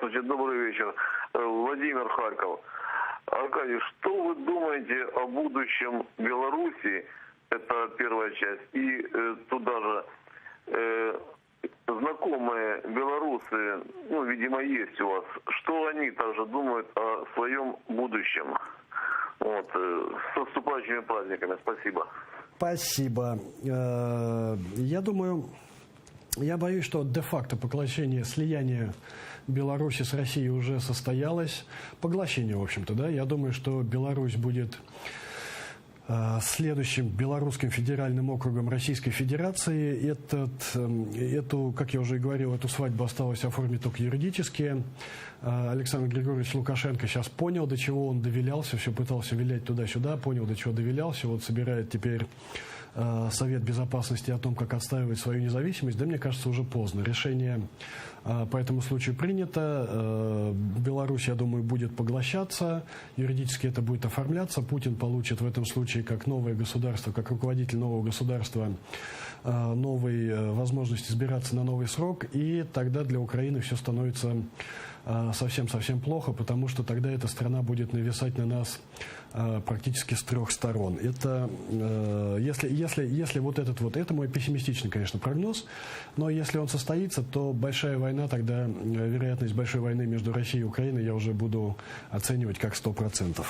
Здравствуйте, добрый вечер. Владимир, Харьков. Аркадий, что вы думаете о будущем Беларуси? Это первая часть. И туда же знакомые белорусы, ну, видимо, есть у вас. Что они также думают о своем будущем? Вот. С наступающими праздниками. Спасибо. Спасибо. Я боюсь, что де-факто поглощение, слияние Беларуси с Россией уже состоялось. Поглощение, в общем-то, да. Я думаю, что Беларусь будет следующим белорусским федеральным округом Российской Федерации. Эту, как я уже и говорил, эту свадьбу осталось оформить только юридически. Александр Григорьевич Лукашенко сейчас понял, до чего он довилялся, все пытался вилять туда-сюда, понял, до чего довилялся, вот собирает теперь Совет Безопасности о том, как отстаивать свою независимость. Да, мне кажется, уже поздно. Решение по этому случаю принято. Беларусь, я думаю, будет поглощаться. Юридически это будет оформляться. Путин получит в этом случае, как новое государство, как руководитель нового государства, новые возможности избираться на новый срок. И тогда для Украины все становится совсем-совсем плохо, потому что тогда эта страна будет нависать на нас практически с трех сторон. Это, если вот это мой пессимистичный, конечно, прогноз, но если он состоится, то большая война, тогда вероятность большой войны между Россией и Украиной я уже буду оценивать как 100%.